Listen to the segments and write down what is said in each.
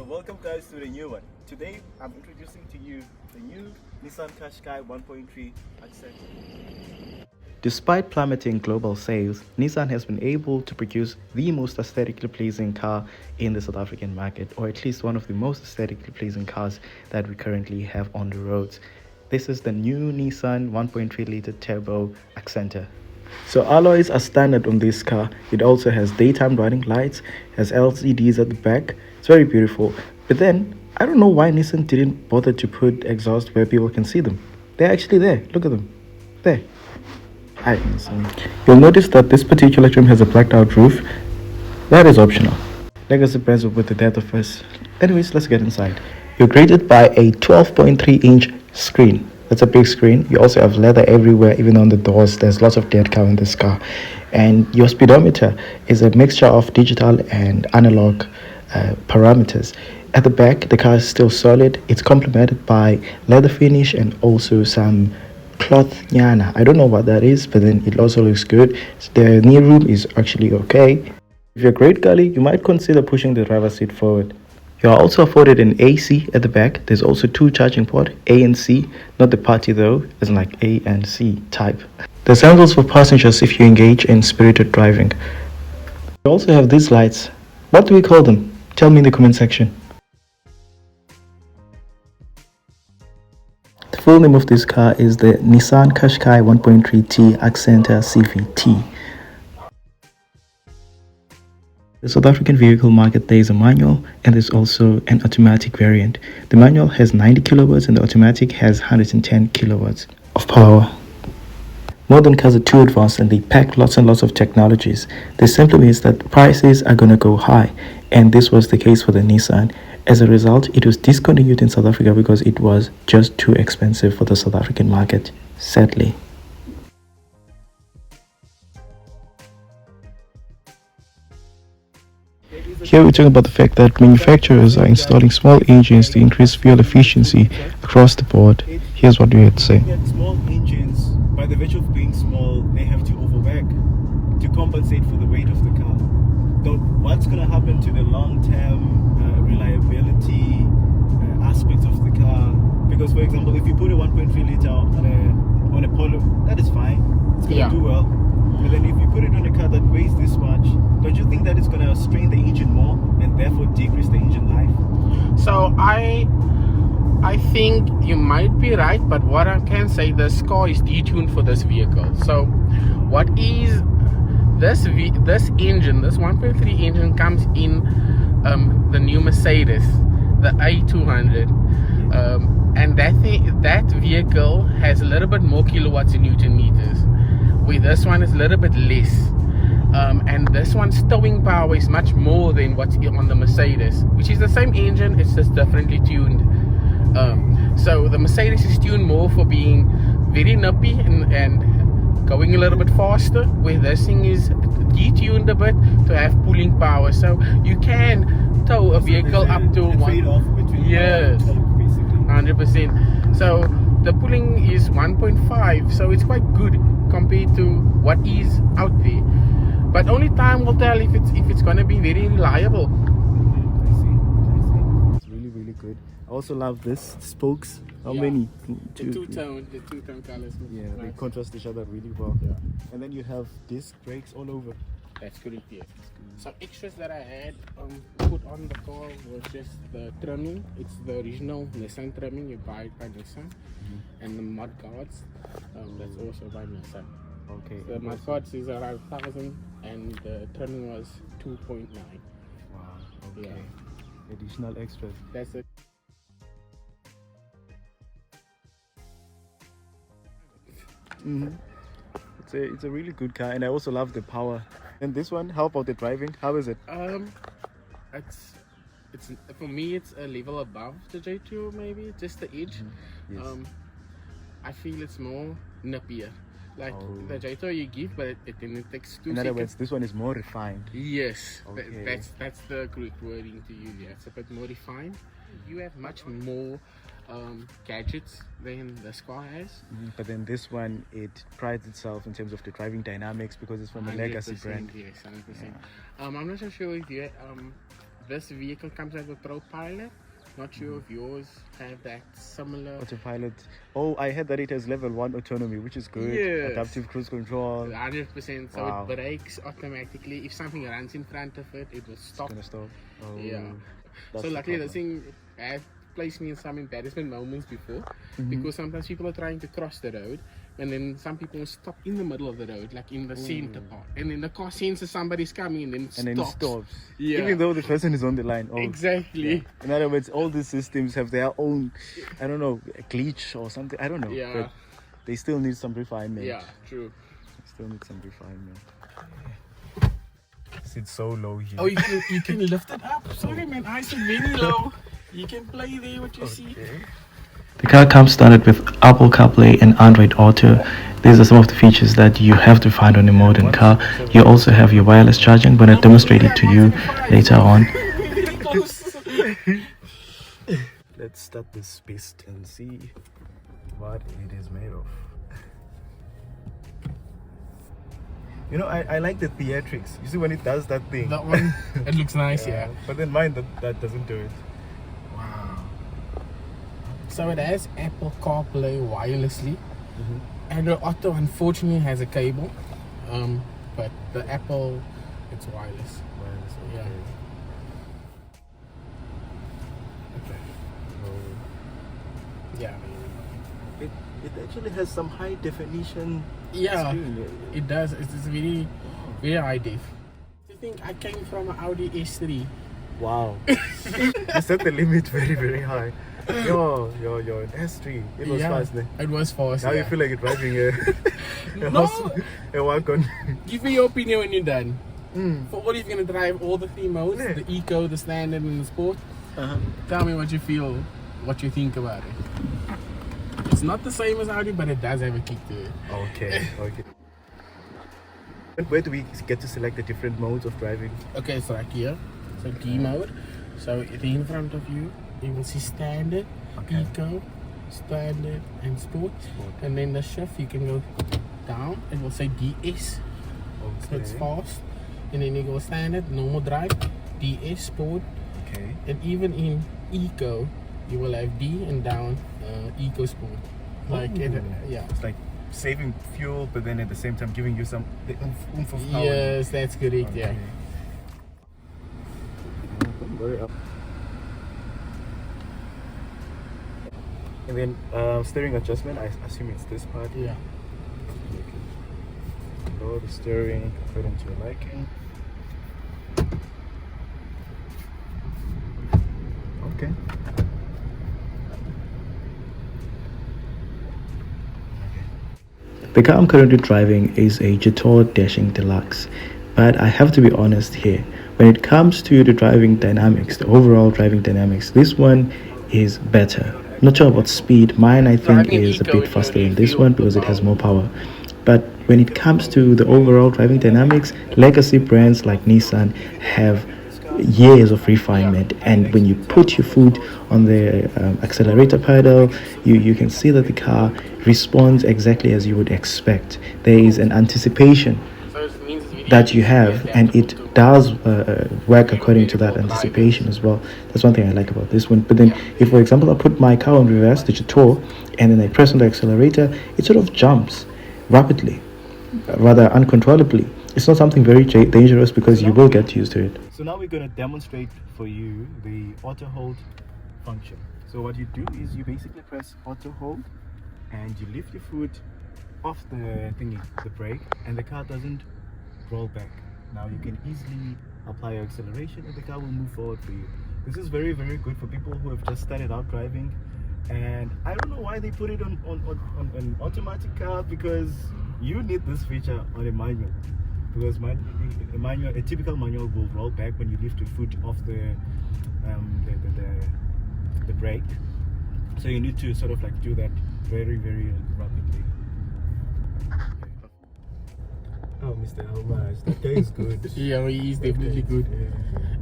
So welcome guys to the new one. Today I'm introducing to you the new Nissan Qashqai 1.3 Acenta. Despite plummeting global sales, Nissan has been able to produce the most aesthetically pleasing car in the South African market, or at least one of the most aesthetically pleasing cars that we currently have on the roads. This is the new Nissan 1.3 liter turbo Acenta. So alloys are standard on this car. It also has daytime running lights, has LCDs at the back. It's very beautiful. But then, I don't know why Nissan didn't bother to put exhaust where people can see them. They're actually there. Look at them. There. Hi, Nissan. You'll notice that this particular trim has a blacked out roof. That is optional. Legacy brands with the death of us. Anyways, let's get inside. You're greeted by a 12.3-inch screen. That's a big screen. You also have leather everywhere, even on the doors. There's lots of dead cow in this car. And your speedometer is a mixture of digital and analog parameters. At the back, the car is still solid. It's complemented by leather finish and also some cloth nyana. I don't know what that is, but then it also looks good. The knee room is actually okay. If you're a great girly, you might consider pushing the driver's seat forward. You are also afforded an AC at the back. There's also two charging ports, A and C, not the party though, as in like A and C type. There's handles for passengers if you engage in spirited driving. You also have these lights. What do we call them? Tell me in the comment section. The full name of this car is the Nissan Qashqai 1.3T Acenta CVT. The South African vehicle market, there is a manual and there's also an automatic variant. The manual has 90 kilowatts and the automatic has 110 kilowatts of power. Modern cars are too advanced and they pack lots and lots of technologies. This simply means that prices are going to go high, and this was the case for the Nissan. As a result, it was discontinued in South Africa because it was just too expensive for the South African market, sadly. Here we're talking about the fact that manufacturers are installing small engines to increase fuel efficiency across the board. Here's what we had to say. Small engines, by the virtue of being small, they have to overwork to compensate for the weight of the car. So what's going to happen to the long-term reliability aspects of the car? Because, for example, if you put a 1.3 liter on a Polo, that is fine. It's going to do well. But then if you put it on a car that weighs this much, don't you think that it's going to strain the engine more and therefore decrease the engine life? So I think you might be right, but what I can say, this car is detuned for this vehicle. So what is this engine, this 1.3 engine comes in the new Mercedes, the A200. And that vehicle has a little bit more kilowatts in Newton meters. With this one is a little bit less, and this one's towing power is much more than what's on the Mercedes, which is the same engine, it's just differently tuned. So the Mercedes is tuned more for being very nippy and going a little bit faster, where this thing is detuned a bit to have pulling power, so you can tow a vehicle up to one. Yes, 100%. So the pulling is 1.5, so it's quite good compared to what is out there. But only time will tell if it's gonna be very reliable. I see. It's really good. I also love this spokes. How many? The two-tone colors. Yeah, nice. They contrast each other really well. Yeah. And then you have disc brakes all over. That's good, yeah. Some extras that I had put on the car was just the trimming. It's the original Nissan trimming, you buy it by Nissan. And the mud guards, that's also by Nissan. Okay. The mud guards is around 1,000 and the trimming was 2.9. Wow, okay. Yeah. Additional extras. That's it. It's a really good car, and I also love the power. And this one, how about the driving? How is it? It's for me it's a level above the Jetour, maybe just the edge. Yes. I feel it's more nippier. Like the Jetour you give, but it takes 2 seconds. In other words, this one is more refined. Yes, Okay. that's the correct wording to use. Yeah, it's a bit more refined. You have much more gadgets than the car has. But then this one, it prides itself in terms of the driving dynamics because it's from a legacy brand. Yes, 100%. I'm not so sure if you this vehicle comes out with ProPilot. Not sure if yours have that similar. Autopilot. Oh, I heard that it has level 1 autonomy, which is good. Yes. Adaptive cruise control. 100%. So Wow. it brakes automatically. If something runs in front of it, it will stop. Gonna stop. Oh, Yeah. that's So the luckily, this problem. thing has placed me in some embarrassment moments before, because sometimes people are trying to cross the road, and then some people will stop in the middle of the road, like in the center part, and then the car senses somebody's coming, and then it And then it stops. Yeah. Even though the person is on the line. Oh, Exactly. yeah. In other words, all these systems have their own, I don't know, a glitch or something. I don't know. Yeah. But they still need some refinement. Yeah, true. Still need some refinement. It's so low here. Oh, you can lift it up. Sorry, man. I said very low. You can play there what you see. The car comes standard with Apple CarPlay and Android Auto. These are some of the features that you have to find on a modern car. You also have your wireless charging, but I'll demonstrate it to you later on. Let's start this beast and see what it is made of. You know, I like the theatrics. You see when it does that thing. That one, it looks nice, yeah. But then mine, that doesn't do it. Wow. So it has Apple CarPlay wirelessly. Android Auto unfortunately has a cable, but the Apple, it's wireless. Yeah. Okay. Yeah. It actually has some high definition Yeah, screen. it does. It's very, very high def. I think I came from an Audi S3. Wow. You set the limit very, very high. Yo, an S3. It was fast. Eh? It was fast. Now yeah. you feel like you're driving No. a wagon. Give me your opinion when you're done. For all, you're gonna drive all the 3 modes: Yeah. the Eco, the Standard, and the Sport. Tell me what you feel, what you think about it. It's not the same as Audi, but it does have a kick to it. Okay. Where do we get to select the different modes of driving? Okay, it's right here. So D mode. So in front of you, you will see Standard, Okay. Eco, Standard, and Sport. And then the shift, you can go down. It will say DS. So it's fast. And then you go Standard, normal drive, DS, Sport. Okay. And even in Eco, you will have D and down Eco Sport. Like it, yeah. It's like saving fuel, but then at the same time giving you some the oomph of power. Yes, that's correct. Yeah. And then steering adjustment, I assume it's this part. Yeah. Lower the steering according to your liking. Okay. The car I'm currently driving is a Jetour Dashing Deluxe, but I have to be honest here. When it comes to the driving dynamics, the overall driving dynamics, this one is better. Not sure about speed. Mine, I think, Driving is a Eco, bit it faster really than this feels one the because it has power. more power. But when it comes to the overall driving dynamics, legacy brands like Nissan have years of refinement, and when you put your foot on the accelerator pedal, you can see that the car responds exactly as you would expect. There is an anticipation So it means it's really that you have, easy to and adapt it to. does work according to that anticipation as well. That's one thing I like about this one. But then if, for example, I put my car on reverse, the Jetour, and then I press on the accelerator, it sort of jumps rapidly, rather uncontrollably. It's not something very dangerous because you will get used to it. So now we're going to demonstrate for you the auto hold function. So what you do is you basically press auto hold and you lift your foot off the thingy, the brake, and the car doesn't roll back. Now you can easily apply your acceleration and the car will move forward for you. This is very, very good for people who have just started out driving, and I don't know why they put it on an automatic car, because you need this feature on a manual, because a typical manual will roll back when you lift your foot off the brake. So you need to sort of like do that very, very rapidly. Oh, Mr. Almas, that guy is good. Yeah, he's definitely good. Yeah.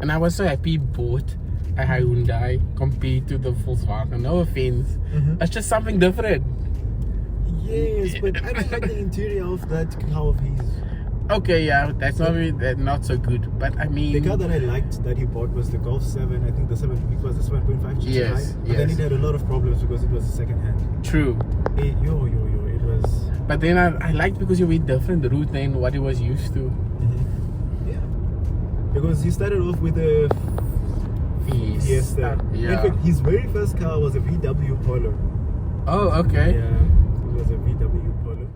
And I was so happy he bought a Hyundai compared to the Volkswagen. No offense. It's just something different. Yes, but I don't like the interior of that car of his. Okay, yeah, that's not so good. But I mean, The car that I liked that he bought was the Golf 7. I think it was the 7.5 GTI. Yes, But then it had a lot of problems because it was a second hand. true. It was. But then I liked because you went different route than what he was used to. Yeah. Because he started off with a Fiesta. Yeah. In fact, his very first car was a VW Polo. Oh, okay. Yeah, it was a VW Polo.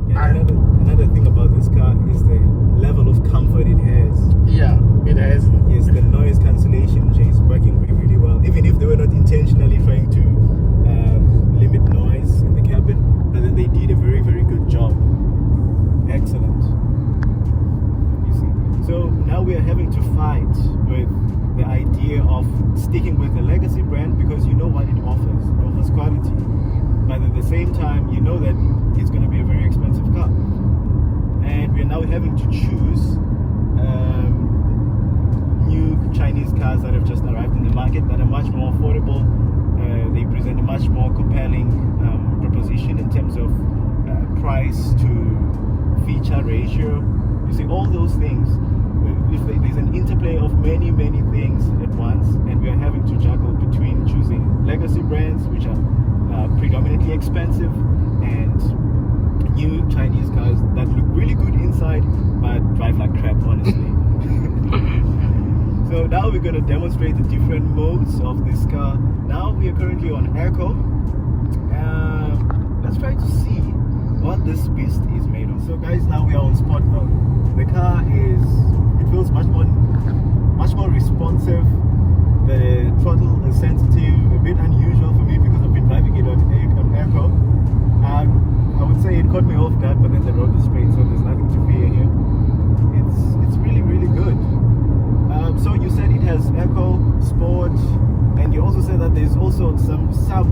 Yeah, another thing about this car is the level of comfort it has. Yeah, it has. Yes, the noise cancellation is working really well. Even if they were not intentionally trying to limit noise in the cabin, but then they did a very, very good job. Excellent. You see. So now we are having to fight with the idea of sticking with the legacy brand because you know what it offers. It offers quality. But at the same time, you know that it's going to be a very expensive car. And we're now having to choose new Chinese cars that have just arrived in the market that are much more affordable. They present a much more compelling proposition in terms of price to feature ratio. You see, all those things. If there's an interplay of many, many things at once, and we are having to juggle between choosing legacy brands, which are predominantly expensive, and new Chinese cars that look really good inside but drive like crap, honestly. So now we're going to demonstrate the different modes of this car. Now we are currently on Eco. Let's try to see what this beast is made of. So guys, now we are on sport mode. The car feels much more responsive. The throttle is sensitive, a bit unusual for me because I've been driving it on Eco. I would say it caught me off guard, but then the road is straight, so there's nothing to fear here. It's really, really good. So you said it has Eco, Sport, and you also said that there's also some sub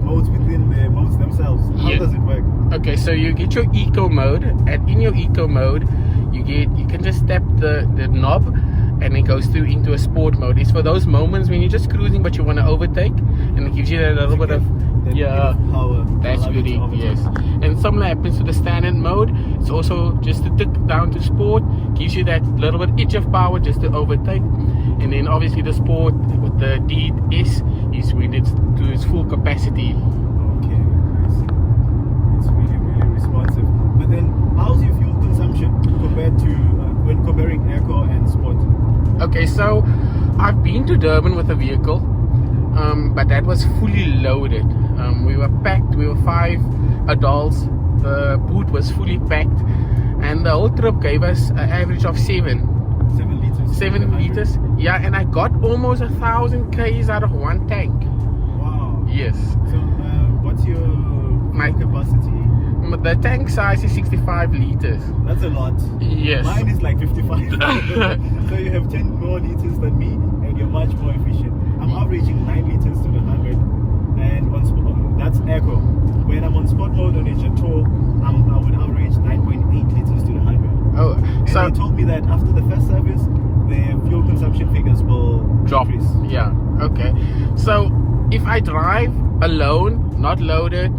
modes within the modes themselves. How does it work? Okay, so you get your eco mode, and in your eco mode, you can just tap the knob, and it goes through into a sport mode. It's for those moments when you're just cruising but you want to overtake, and it gives you that little bit of power. That's really yes. And similar happens to the standard mode. It's also just to tick down to sport, gives you that little bit itch of power just to overtake. And then obviously the sport with the DS is when it's to its full capacity. Okay, I see. It's really, really responsive. But then, how's your fuel consumption compared to when comparing Eco and Sport? Okay, so I've been to Durban with a vehicle, but that was fully loaded. We were packed. We were 5 adults. The boot was fully packed, and the whole trip gave us an average of 7 liters. 7 liters. Yeah, and I got almost 1,000 k's out of one tank. Wow. Yes. So, what's your capacity? The tank size is 65 liters. That's a lot. Yes. Mine is like 55. So you have 10 more liters than me, and you're much more efficient. I'm averaging 9 liters to the 100, and that's Eco. When I'm on sport mode on a Jetour, I would average 9.8 liters to the 100. Oh, and so they told me that after the first service, the fuel consumption figures will drop. increase. Yeah. Okay. So if I drive alone, not loaded,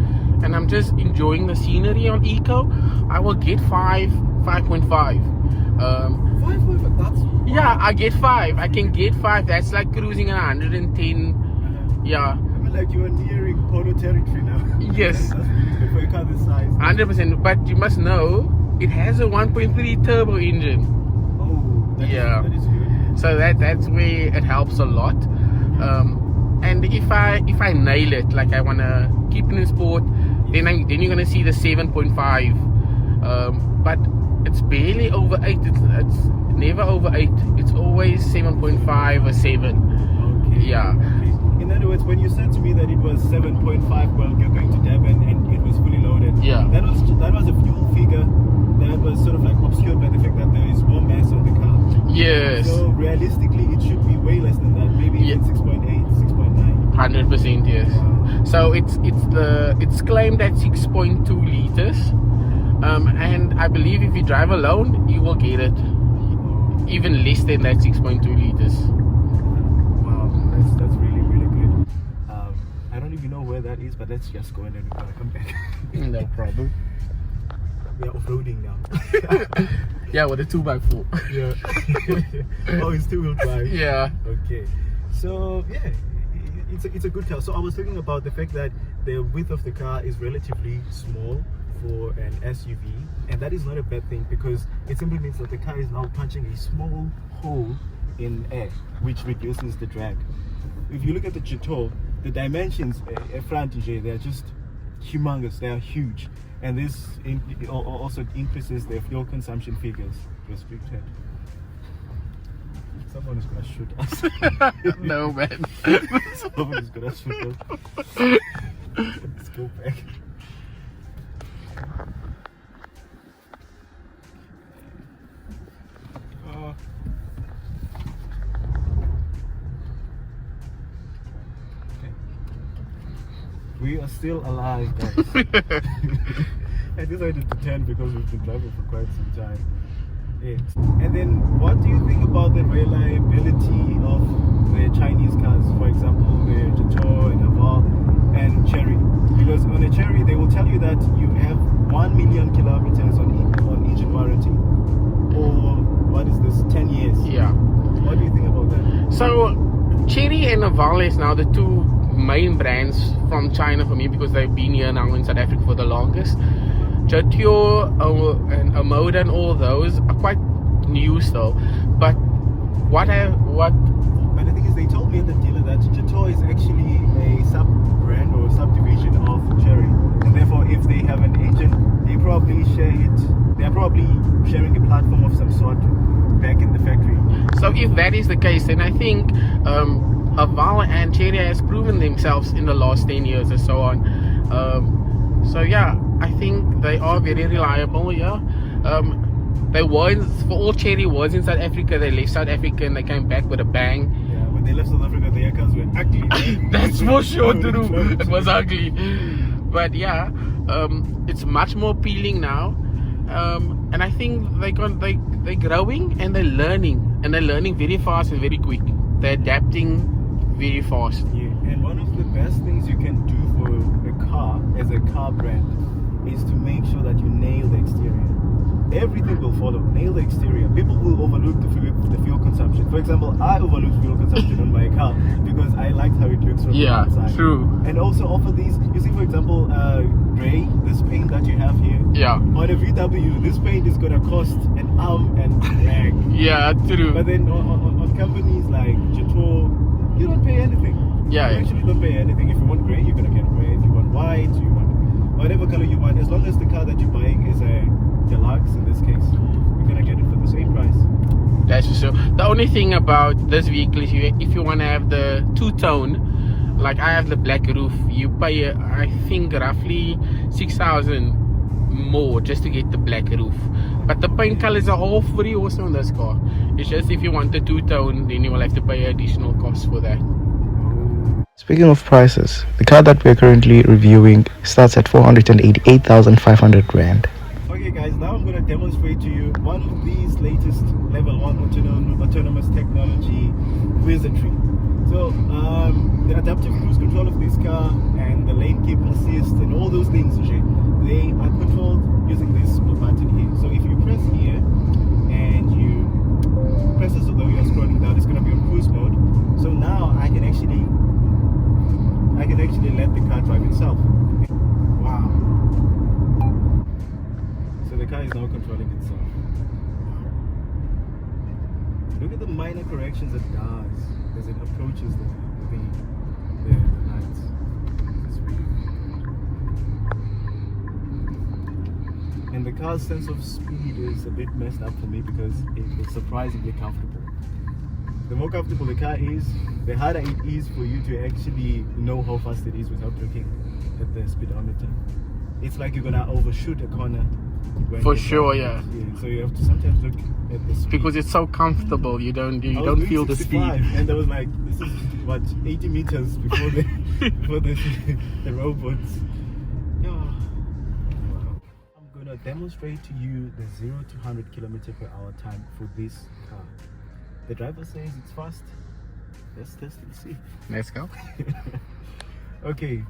and I'm just enjoying the scenery on Eco, I will get 5.5. 5.5. That's yeah, I get 5. I can get 5. That's like cruising at 110. Yeah. I mean, like you are nearing Polo territory now. Yes. That's really good for a car this size. 100%. But you must know it has a 1.3 turbo engine. Oh, that is good. So that's where it helps a lot. And if I nail it, like I wanna keep it in sport, then you're gonna see the 7.5. But it's barely over 8. It's never over 8. It's always 7.5 or 7. Okay. Yeah. Okay. In other words, when you said to me that it was 7.5 while you're going to Durban and it was fully loaded, Yeah. that was a fuel figure that was sort of like obscured by the fact that there is more mass on the car. Yes. So realistically, it should be way less than that. Maybe even 6.8, 6.9. 100%, yes. Wow. So it's claimed at 6.2 liters, and I believe if you drive alone, you will get it even less than that 6.2 liters. Wow, that's really, really good. I don't even know where that is, but let's just go and then we're gonna come back. No problem. we are off-roading now. Yeah, with a 2x4. Yeah. Oh, it's two-wheel drive. Yeah. Okay. So yeah, it's a good car. So I was thinking about the fact that the width of the car is relatively small for an SUV, and that is not a bad thing because it simply means that the car is now punching a small hole in air, which reduces the drag. If you look at the Jetour, the dimensions front, they are just humongous. They are huge, and this also increases their fuel consumption figures. Restricted. Someone is gonna shoot us. No, man. Someone is gonna shoot us. Let's go back. We are still alive, guys. I decided to turn because we've been driving for quite some time. Yes. And then, what do you think about the reliability of the Chinese cars? For example, the Jetour and Haval and Chery. Because on a Chery, they will tell you that you have 1 million kilometers on engine warranty, or what is this, 10 years? Yeah. What do you think about that? So, Chery and Haval is now the two main brands from China for me because they've been here now in South Africa for the longest. Jetour and Amoda and all those are quite new still. But but the thing is, they told me at the dealer that Jetour is actually a sub-brand or subdivision of Chery, and therefore if they have an engine, they probably share it. They are probably sharing a platform of some sort back in the factory. So if that is the case, then I think Haval and Chery has proven themselves in the last 10 years or so on. So yeah, I think they are very reliable. Yeah, they were for all Chery was in South Africa. They left South Africa and they came back with a bang. Yeah, when they left South Africa, their cars were ugly. That's for sure true. It was ugly, but yeah, it's much more appealing now. And I think they're growing and they're learning very fast and very quick. They're adapting very fast. Yeah, and one of the best things you can do for a car as a car brand is to make sure that you nail the exterior. Everything will follow. Nail the exterior. People will overlook the fuel consumption. For example, I overlooked fuel consumption on my car because I liked how it looks from the outside. True. And also offer these. You see, for example, gray. This paint that you have here. Yeah. On a VW, this paint is gonna cost an arm and a leg. Yeah, true. But then on companies like Jetour, you don't pay anything. Yeah. You actually don't pay anything. If you want gray, you're gonna get gray. If you want white, you want whatever color you want. As long as the car that you're buying is a deluxe, in this case, you're gonna get it for the same price. That's for sure. The only thing about this vehicle is if you want to have the two-tone, like I have the black roof, you pay I think roughly 6,000 more just to get the black roof. But the paint colors are all free also on this car. It's just if you want the two-tone, then you will have to pay additional costs for that. Speaking of prices, the car that we're currently reviewing starts at 488,500 rand. Okay guys, now I'm going to demonstrate to you one of these latest level 1 autonomous technology wizardry. So the adaptive cruise control of this car and the lane keep assist and all those things, they are controlled using this button here. So if you press here and you press it so that you're scrolling down, it's going to be on cruise mode. So now I can actually let the car drive itself. Wow. So the car is now controlling itself. Look at the minor corrections it does as it approaches the lights. It's really good. And the car's sense of speed is a bit messed up for me because it's surprisingly comfortable. The more comfortable the car is, the harder it is for you to actually know how fast it is without looking at the speedometer. It's like you're gonna overshoot a corner. For sure, yeah. So you have to sometimes look at the speed. Because it's so comfortable, you don't feel the speed. And I was like, this is what, 80 meters before the robots. Yeah. Wow. I'm gonna demonstrate to you the 0 to 100 km/h time for this car. The driver says it's fast. Let's test and see. Let's go. Okay.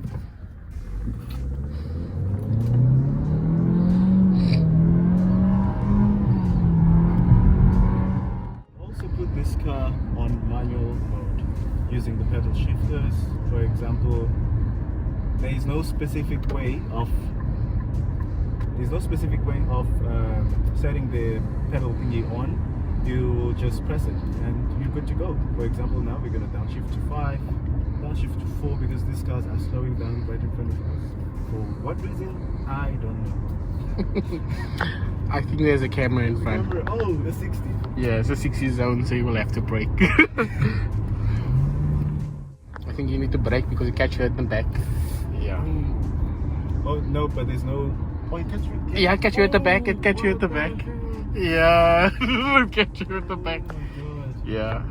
using the pedal shifters, for example. There is no specific way of setting the pedal thingy on. You just press it and you're good to go. For example, now we're gonna downshift to 5, downshift to 4 because these cars are slowing down right in front of us. For what reason? I don't know. I think there's a camera in front. Remember, oh, the 60. Yeah, it's a 60 zone, so you will have to brake. I think you need to brake because it catch you at the back. Yeah. Oh no, but there's no. Oh, it catch you. Yeah, it catch you at the back. It catch you at the back. Yeah, it catch you at the back. Oh my god. Yeah.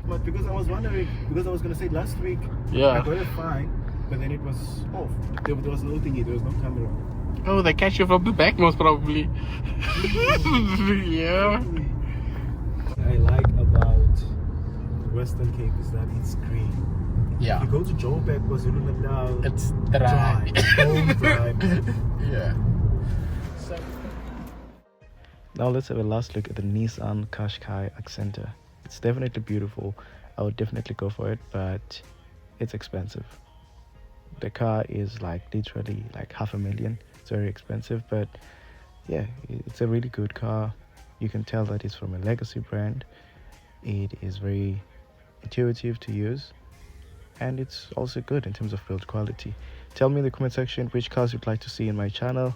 But because I was wondering, because I was gonna say last week, Yeah. I got it fine, but then it was off. There was no thingy, there was no camera. Oh, they catch you from the back most probably. Yeah. What I like about Western Cape is that it's green. Yeah. You go to Joburg, KwaZulu-Natal, It's dry. Home dry. Yeah. Now let's have a last look at the Nissan Qashqai Acenta. It's definitely beautiful. I would definitely go for it, but it's expensive. The car is like literally like $500,000. It's very expensive, but yeah, it's a really good car. You can tell that it's from a legacy brand. It is very intuitive to use, and it's also good in terms of build quality. Tell me in the comment section which cars you'd like to see in my channel,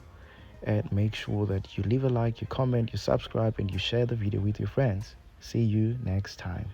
and make sure that you leave a like, you comment, you subscribe, and you share the video with your friends. See you next time.